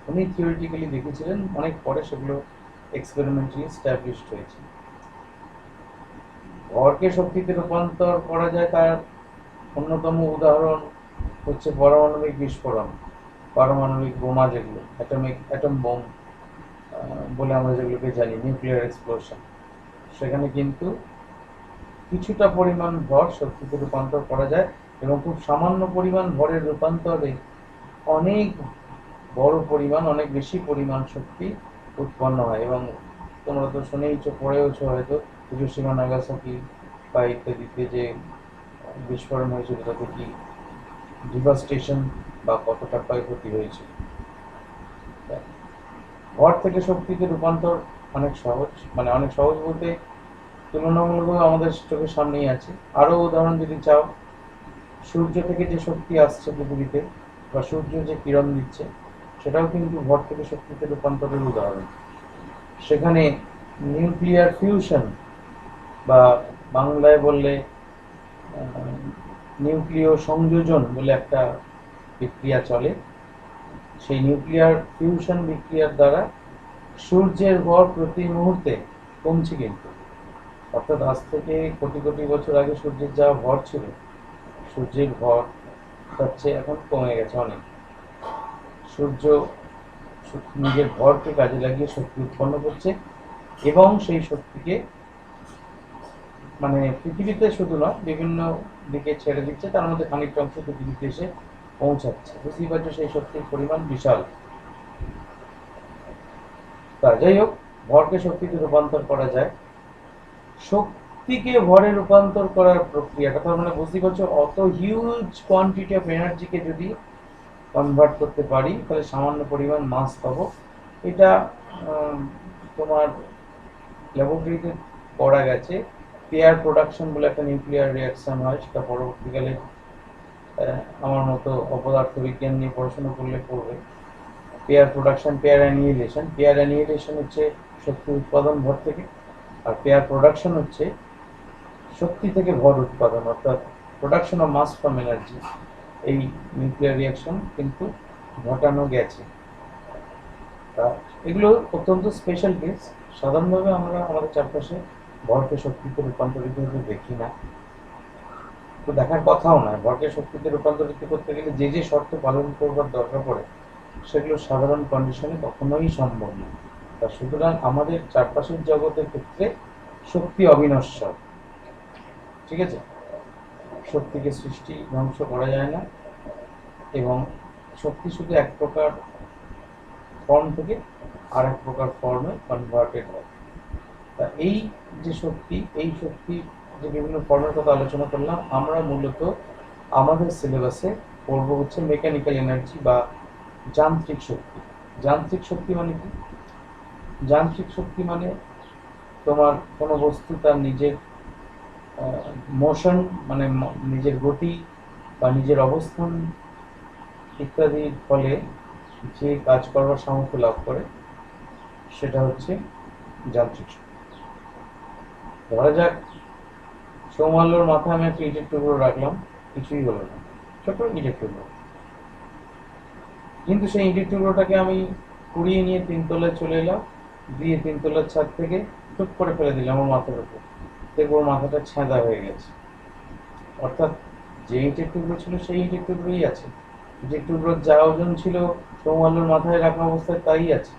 উনি থিওরিটিক্যালি দেখেছিলেন, অনেক পরে সেগুলো এক্সপেরিমেন্টালি স্ট্যাবলিশড হয়েছে। ভরকে শক্তিতে রূপান্তর করা যায় তার অন্যতম উদাহরণ হচ্ছে পারমাণবিক বিস্ফোরণ, পারমাণবিক বোমা, যেগুলো অ্যাটম বোম বলে আমরা যেগুলোকে জানি, নিউক্লিয়ার এক্সপ্লোশন। সেখানে কিন্তু কিছুটা পরিমাণ ভর শক্তিতে রূপান্তর করা যায় এবং খুব সামান্য পরিমাণ ভরের রূপান্তরে অনেক বড় পরিমাণ, অনেক বেশি পরিমাণ শক্তি উৎপন্ন হয়। এবং তোমরা তো শুনেইছো, পড়েওছো হয়তো, হিরোশিমা নাগাসাকি বা ইত্যাদিতে যে বিস্ফোরণ হয়েছিল তাতে কি ডিভাস্টেশন বা কতটা ক্ষয়ক্ষতি হয়েছিল। ভর থেকে শক্তিতে রূপান্তর অনেক সহজ, মানে অনেক সহজ বলতে তুলনামূলকভাবে আমাদের চোখের সামনেই আছে। আরও উদাহরণ যদি চাও, সূর্য থেকে যে শক্তি আসছে পৃথিবীতে বা সূর্য যে কিরণ দিচ্ছে, সেটাও কিন্তু ভর থেকে শক্তিতে রূপান্তরের উদাহরণ। সেখানে নিউক্লিয়ার ফিউশন বা বাংলায় বললে নিউক্লিয় সংযোজন বলে একটা বিক্রিয়া চলে। সেই নিউক্লিয়ার ফিউশন বিক্রিয়ার দ্বারা সূর্যের ভর প্রতি মুহূর্তে কমছে কিন্তু। অর্থাৎ আজ থেকে কোটি কোটি বছর আগে সূর্যের যা ভর ছিল, সূর্যের ভর তার চেয়ে এখন কমে গেছে অনেক। সূর্য নিজের ভরকে কাজে লাগিয়ে শক্তি উৎপন্ন করছে এবং সেই শক্তিকে মানে পৃথিবীতে শুধু নয়, বিভিন্ন দিকে ছেড়ে দিচ্ছে, তার মধ্যে খানিকটা অংশ পৃথিবীতে এসে পৌঁছাচ্ছে। বুঝতেই পারছো সেই শক্তির পরিমাণ বিশাল। তা যাই হোক, ভরকে শক্তিতে রূপান্তর করা যায়। শক্তিকে ভরে রূপান্তর করার প্রক্রিয়াটা, তার মানে বুঝতেই পারছো, অত হিউজ কোয়ান্টিটি অফ এনার্জিকে যদি কনভার্ট করতে পারি তাহলে সামান্য পরিমাণ মাস পাবো। এটা তোমার ল্যাবরেটরিতে করা গেছে। পেয়ার প্রোডাকশন বলে একটা নিউক্লিয়ার রিয়াকশন হয়, সেটা পরবর্তীকালে আমার মতো অপদার্থ বিজ্ঞান নিয়ে পড়াশোনা করলে পড়বে। পেয়ার প্রোডাকশন, পেয়ার অ্যানিহিলেশন হচ্ছে শক্তি উৎপাদন ভর থেকে, আর পেয়ার প্রোডাকশন হচ্ছে শক্তি থেকে ভর উৎপাদন, অর্থাৎ production of mass from energy. এই নিউক্লিয়ার রিয়াকশন কিন্তু ঘটানো গেছে। তা এগুলো অত্যন্ত স্পেশাল কেস। সাধারণভাবে আমরা আমাদের চারপাশে ভরকে শক্তিতে রূপান্তরিত হতে দেখি না, তো দেখার কথাও নয়। ভরকে শক্তিতে রূপান্তরিত করতে গেলে যে যে শর্ত পালন করবার দরকার পড়ে, সেগুলো সাধারণ কন্ডিশনে কখনোই সম্ভব নয়। তা সুতরাং আমাদের চারপাশের জগতের ক্ষেত্রে শক্তি অবিনশ্বর, ঠিক আছে? শক্তিকে সৃষ্টি ধ্বংস করা যায় না এবং শক্তি শুধু এক প্রকার ফর্ম থেকে আর এক প্রকার ফর্মে কনভার্টেড হয়। তা এই যে শক্তি, এই শক্তি যে বিভিন্ন ফর্মের কথা আলোচনা করলাম, আমরা মূলত আমাদের সিলেবাসে পড়বো হচ্ছে মেকানিক্যাল এনার্জি বা যান্ত্রিক শক্তি। যান্ত্রিক শক্তি মানে কি? যান্ত্রিক শক্তি মানে তোমার কোনো বস্তু তার নিজের মোশন, মানে নিজের গতি বা নিজের অবস্থান ইত্যাদির ফলে যে কাজ করবার সামর্থ্য লাভ করে, সেটা হচ্ছে যান্ত্রিক শক্তি। ধরা যাক সৌমাল্যর মাথায় আমি একটা ইটের টুকরো রাখলাম, কিছুই হলো না, ছোট ইটের টুকরো। কিন্তু সেই ইটের টুকরোটাকে আমি কুড়িয়ে নিয়ে 3 তলায় চলে এলাম, দিয়ে 3 তলার ছাদ থেকে টুক করে ফেলে দিলাম আমার মাথার উপর। দেখবো ওর মাথাটা ছেঁদা হয়ে গেছে। অর্থাৎ যে ইটের টুকরো ছিল সেই ইটের টুকরোই আছে, যে টুকরোর যা ওজন ছিল সৌমাল্যর মাথায় রাখা অবস্থায় তাই আছে।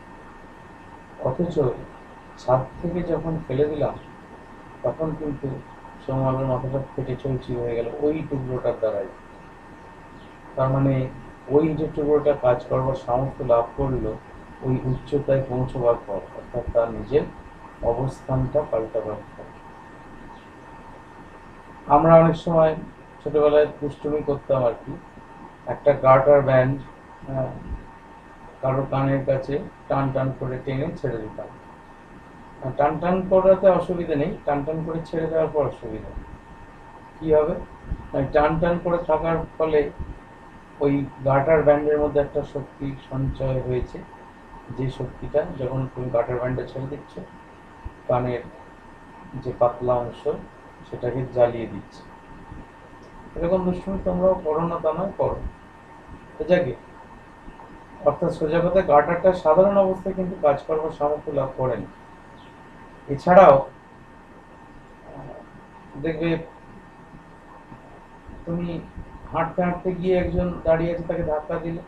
অথচ ছাদ থেকে যখন ফেলে দিলাম তখন কিন্তু সৌমাল্যর মাথাটা ফেটে চৌচির হয়ে গেল ওই টুকরোটার দ্বারাই। তার মানে ওই ইটের টুকরোটা কাজ করবার সামর্থ্য লাভ করলো ওই উচ্চতায় পৌঁছবার পর, অর্থাৎ তার নিজের অবস্থানটা পাল্টাবার পর। আমরা অনেক সময় ছোটবেলায় দুষ্টুমি করতাম আর কি, একটা গার্টার ব্যান্ড কারো কানের কাছে টান টান করে টেনে ছেড়ে দিতাম। টান টান করাতে অসুবিধা নেই, টান টান করে ছেড়ে দেওয়ার পর অসুবিধা কি হবে, টান টান করে থাকার ফলে ওই গার্টার ব্যান্ডের মধ্যে একটা শক্তি সঞ্চয় হয়েছে, যে শক্তিটা যখন তুমি গার্টার ব্যান্ডে ছেড়ে দিচ্ছ কানের যে পাতলা অংশ সেটাকে জ্বালিয়ে দিচ্ছে। এরকম দুষ্টুমি তোমরাও করো না তা নয়, করো। যাকে অর্থাৎ সোজা কথা, গার্টারটা সাধারণ অবস্থায় কিন্তু কাজ করবার সামর্থ্য লাভ করেন। এছাড়াও দেখবে তুমি হাঁটতে হাঁটতে গিয়ে একজন দাঁড়িয়ে আছে, তাকে ধাক্কা দিলে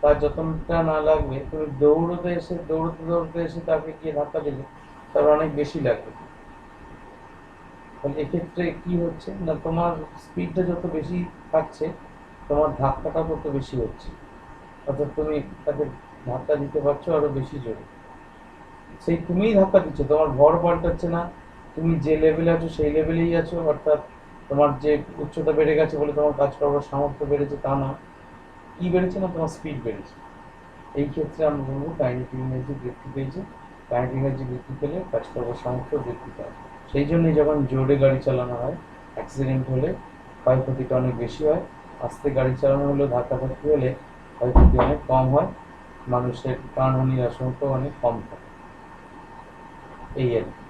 তার যতটা না লাগবে তুমি দৌড়তে এসে তাকে গিয়ে ধাক্কা দিলে তার অনেক বেশি লাগবে। তাহলে এক্ষেত্রে কি হচ্ছে না, তোমার স্পিডটা যত বেশি থাকছে তোমার ধাক্কাটা তত বেশি হচ্ছে, অর্থাৎ তুমি তাকে ধাক্কা দিতে পারছো আরো বেশি জোরে। সেই তুমিই ধাক্কা দিচ্ছ, তোমার ভর পাল্টাচ্ছে না, তুমি যে লেভেলে আছো সেই লেভেলেই আছো। অর্থাৎ তোমার যে উচ্চতা বেড়ে গেছে বলে তোমার কাজ করবার সামর্থ্য বেড়েছে তা না, কি বেড়েছে না, তোমার স্পিড বেড়েছে। এই ক্ষেত্রে আমরা বলবো কাইনেটিক এনার্জি বৃদ্ধি পেয়েছে। কাইনেটিক এনার্জি বৃদ্ধি পেলে কাজ করবার সামর্থ্য বৃদ্ধি পায়। সেই জন্যই যখন জোরে গাড়ি চালানো হয় অ্যাক্সিডেন্ট হলে ক্ষয়ক্ষতিটা অনেক বেশি হয়, আস্তে গাড়ি চালানো হলেও ধাক্কাধাক্কি হলে ক্ষয়ক্ষতি অনেক কম হয়, মানুষের প্রাণহানির আশঙ্কা অনেক কম থাকে। এই আর কি।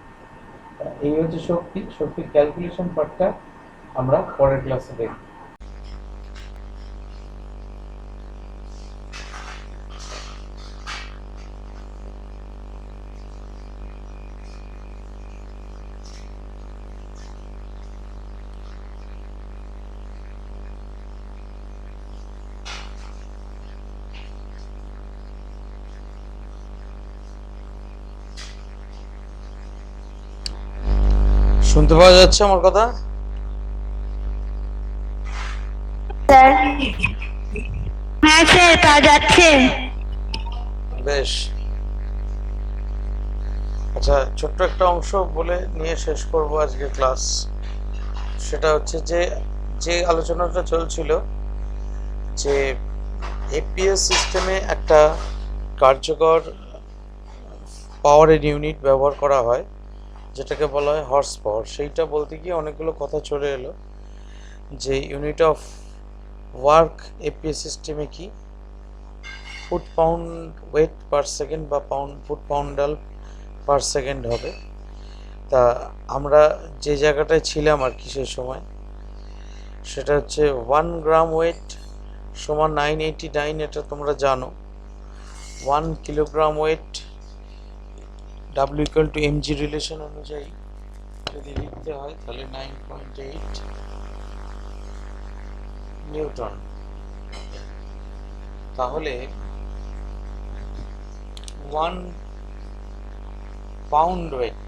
এই হচ্ছে শক্তির ক্যালকুলেশন পার্টটা আমরা পরের ক্লাসে দেখব। শুনতে পাওয়া যাচ্ছে আমার কথা? স্যার, হ্যাঁ স্যার পাওয়া যাচ্ছে। বেশ, আচ্ছা ছোট্ট একটা অংশ বলে নিয়ে শেষ করব আজকে ক্লাস। সেটা হচ্ছে যে আলোচনাটা চলছিল যে এপিএস সিস্টেমে একটা কার্যকর পাওয়ারের ইউনিট ব্যবহার করা হয় যেটাকে বলা হয় হর্স পাওয়ার। সেইটা বলতে গিয়ে অনেকগুলো কথা চলে এলো, যে ইউনিট অফ ওয়ার্ক এপিএস সিস্টেমে কি foot pound wait per second বা ফুট পাউন্ডাল পার সেকেন্ড হবে। তা আমরা যে জায়গাটায় ছিলাম আর কি সেই সময়, সেটা হচ্ছে 1 গ্রাম ওয়েট সমান 989, এটা তোমরা জানো। 1 কিলোগ্রাম ওয়েট W=mg রিলেশন অনুযায়ী যদি লিখতে হয় তাহলে 9.8 নিউটন। তাহলে 1 পাউন্ড ওয়েট,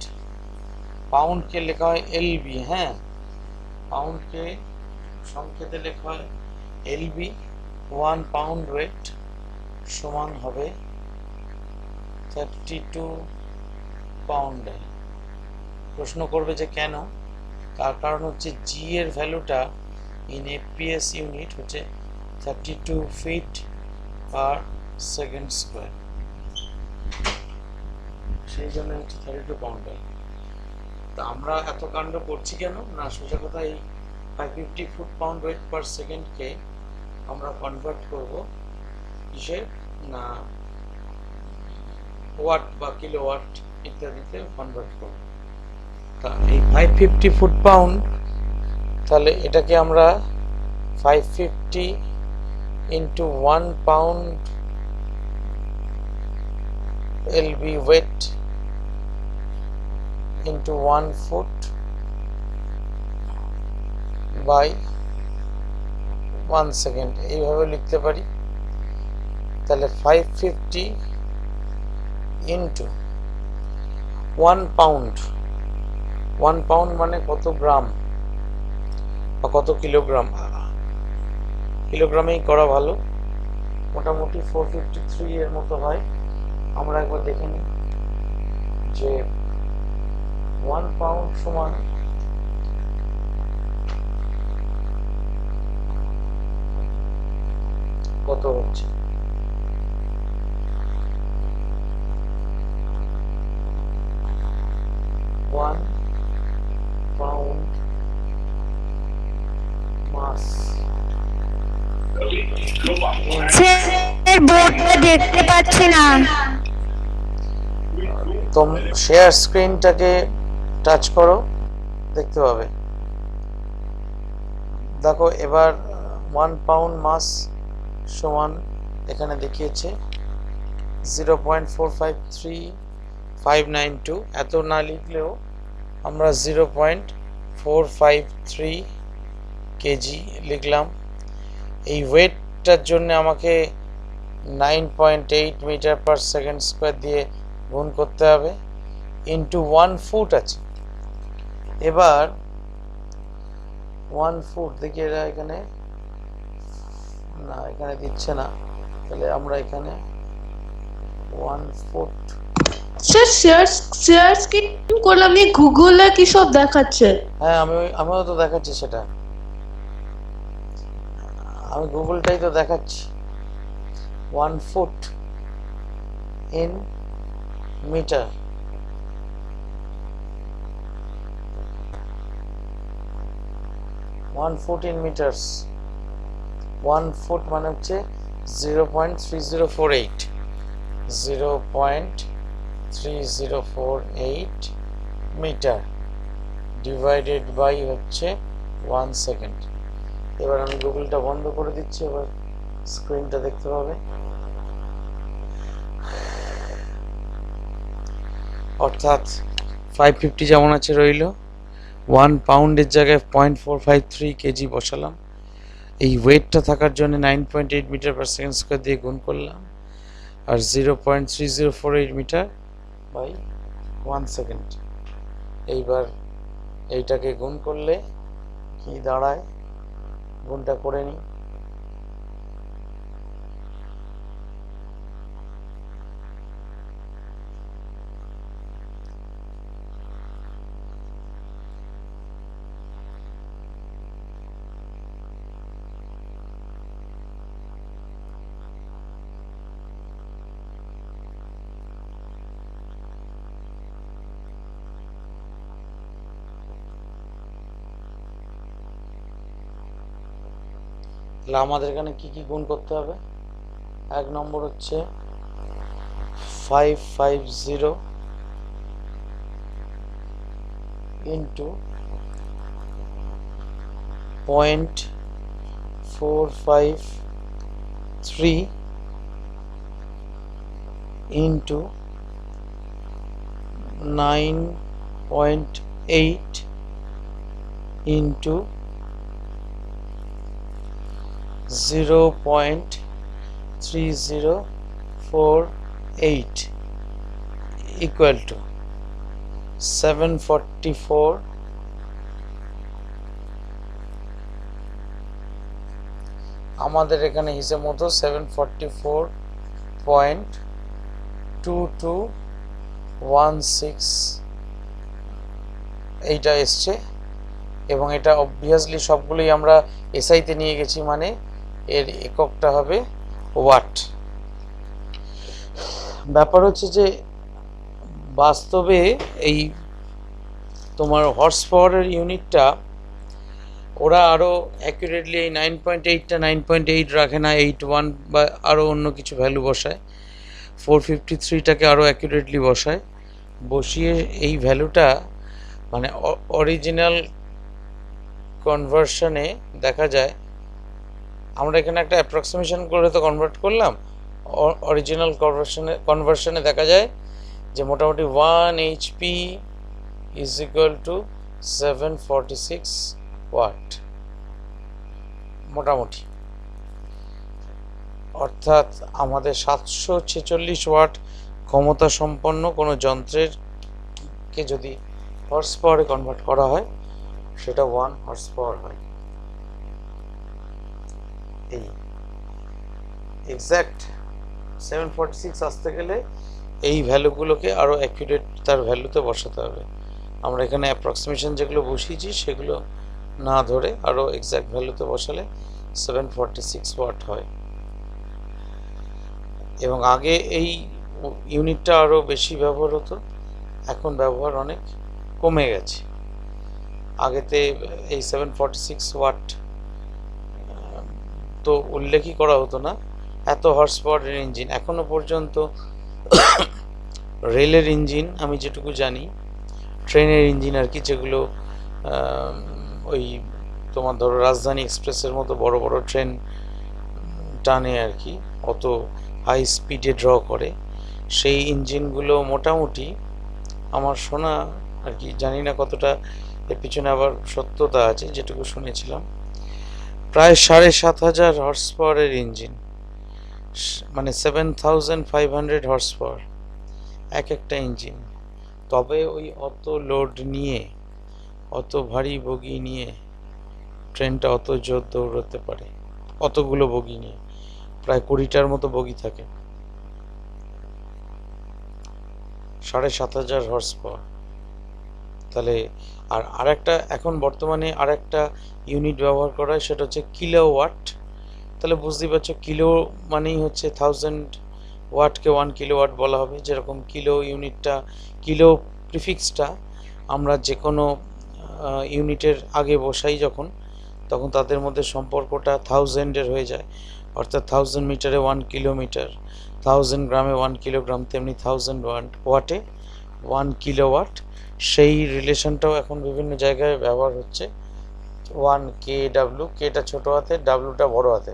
পাউন্ডকে লেখা হয় এলবি। হ্যাঁ, পাউন্ডকে সংকেতে লেখা হয় এলবি। 1 পাউন্ড ওয়েট সমান হবে 32 পাউন্ড। প্রশ্ন করবে যে কেন, তার কারণ হচ্ছে জি এর ভ্যালুটা ইন এপিএস ইউনিট হচ্ছে 32 ফিট পার সেকেন্ড স্কোয়ার, সেই জন্য হচ্ছে 32 পাউন্ড। তা আমরা এত কাণ্ড করছি কেন না, সোজা কথা এই 550 ফুট পাউন্ড ওয়েট পার সেকেন্ডকে আমরা কনভার্ট করব কিসে না, ওয়াট বা কিলোওয়াট ইত্যাদিতে কনভার্ট করব। তা এই 550 ফুট পাউন্ড, তাহলে এটাকে আমরা 550 into 1 pound lb weight into 1 foot by 1 second এইভাবে লিখতে পারি। তাহলে 550 into 1 pound, 1 pound মানে কত গ্রাম বা কত কিলোগ্রাম, কিলোগ্রামেই করা ভালো, মোটামুটি 453 এর মতো হয়। আমরা একবার দেখে নিই যে 1 পাউন্ড সমান কত হচ্ছে। One pound mass স্যার বোর্ডটা দেখতে পাচ্ছি না। তোম শেয়ার স্ক্রিনটাকে টাচ করো, দেখতে পাবে। দেখো এবার 1 পাউন্ড মাস সমান এখানে দেখিয়েছে 0.453592। এত না লিখলেও আমরা 0.453 কেজি লিখলাম। এই ওয়েটটার জন্য আমাকে 9.8 মিটার পার সেকেন্ড স্কোয়ার দিয়ে গুণ করতে হবে, ইন্টু 1 ফুট আছে। এবার 1 ফুট দেখি এরা এখানে না, এখানে দিচ্ছে না, তাহলে আমরা এখানে 1 ফুট। স্যার শেয়ার স্ক্রিন করলাম, এই গুগলে কি সব দেখাচ্ছে? হ্যাঁ আমিও তো দেখাচ্ছি সেটা, আমি গুগলটাই তো দেখাচ্ছি। 1 foot in metre, one foot in metres. 1 foot মানে হচ্ছে 0.3048, 0.3048 মিটার ডিভাইডেড বাই হচ্ছে 1 সেকেন্ড। এবার আমি গুগলটা বন্ধ করে দিচ্ছি, এবার স্ক্রিনটা দেখতে পাবে। অর্থাৎ 550 যেমন আছে রইল, 1 পাউন্ডের জায়গায় 0.453 কেজি বসালাম। এই ওয়েটটা থাকার জন্য 9.8 মিটার পার সেকেন্ড স্কোয়ার দিয়ে গুণ করলাম, আর 0.3048 মিটার বাই 1 সেকেন্ড। এইবার এইটাকে গুণ করলে কি দাঁড়ায়, গুণটা করে নিই। তাহলে আমাদের এখানে কি কি গুণ করতে হবে? 1 নম্বর হচ্ছে 550 into 0.453 into 9.8 into 0.3048 equal to 744 আমাদের এখানে হিসেব মতো 744.2216 এইটা এসছে, এবং এটা অবভিয়াসলি সবগুলোই আমরা এসআইতে নিয়ে গেছি, মানে এর এককটা হবে ওয়াট। ব্যাপার হচ্ছে যে বাস্তবে এই তোমার হর্স পাওয়ারের ইউনিটটা ওরা আরও অ্যাকুরেটলি এই 9.8টা 9.8 রাখে না, 81 বা আরও অন্য কিছু ভ্যালু বসায়, 453টাকে আরও অ্যাকুরেটলি বসায়, বসিয়ে এই ভ্যালুটা মানে অরিজিনাল কনভার্সনে দেখা যায় আমরা এখানে একটা অ্যাপ্রক্সিমেশন করে তো কনভার্ট করলাম, অরিজিনাল কনভার্সনে দেখা যায় যে মোটামুটি 1 HP is equal to 746 watt মোটামুটি। অর্থাৎ আমাদের 746 ওয়াট ক্ষমতা সম্পন্ন কোনো যন্ত্রের কে যদি হর্স পাওয়ারে কনভার্ট করা হয় সেটা 1 হর্স পাওয়ার হয়। এই এক্স্যাক্ট 746 আসতে গেলে এই ভ্যালুগুলোকে আরও অ্যাকুরেট তার ভ্যালুতে বসাতে হবে। আমরা এখানে অ্যাপ্রক্সিমেশন যেগুলো বসিয়েছি সেগুলো না ধরে আরও এক্স্যাক্ট ভ্যালুতে বসালে 746 ওয়াট হয়। এবং আগে এই ইউনিটটা আরও বেশি ব্যবহার হতো, এখন ব্যবহার অনেক কমে গেছে। আগেতে এই 746 ওয়াট তো উল্লেখই করা হতো না, এত হর্স পাওয়ারের ইঞ্জিন এখনো পর্যন্ত রেলের ইঞ্জিন আমি যেটুকু জানি, ট্রেনের ইঞ্জিন আর কি, যেগুলো ওই তোমার ধরো রাজধানী এক্সপ্রেসের মতো বড় বড় ট্রেন টানে আর কি, অত হাই স্পিডে ড্র করে, সেই ইঞ্জিনগুলো মোটামুটি আমার শোনা আর কি, জানি না কতটা এর পিছনে আবার সত্যতা আছে, যেটুকু শুনেছিলাম প্রায় 7500 হর্স পাওয়ারের ইঞ্জিন, মানে 7500 হর্স পাওয়ার এক একটা ইঞ্জিন। তবে ওই অত লোড নিয়ে, অত ভারী বগি নিয়ে ট্রেনটা অত জোর দৌড়তে পারে, অতগুলো বগি নিয়ে প্রায় 20টার মতো বগি থাকে, 7500 হর্স পাওয়ার। তাহলে আর একটা এখন বর্তমানে আর একটা ইউনিট ব্যবহার করা হয়, সেটা হচ্ছে কিলোওয়াট। তাহলে বুঝতেই পারছো, কিলো মানেই হচ্ছে 1000 ওয়াটকে 1 কিলোওয়াট বলা হবে। যেরকম কিলো ইউনিটটা, কিলো প্রিফিক্সটা আমরা যে কোনো ইউনিটের আগে বসাই যখন, তখন তাদের মধ্যে সম্পর্কটা 1000-এর হয়ে যায়। অর্থাৎ 1000 মিটারে 1 কিলোমিটার, 1000 গ্রামে 1 কিলোগ্রাম, তেমনি 1000 ওয়াটে 1 কিলোওয়াট। সেই রিলেশনটাও এখন বিভিন্ন জায়গায় ব্যবহার হচ্ছে। 1 KW, কেটা ছোটো হাতে, ডাব্লুটা বড় হাতে,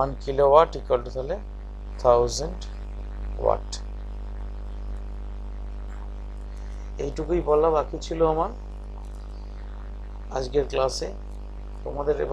1 কিলোওয়াট ইকুয়াল টু তাহলে 1000 ওয়াট। এইটুকুই বলা বাকি ছিল আমার আজকের ক্লাসে। তোমাদের এবার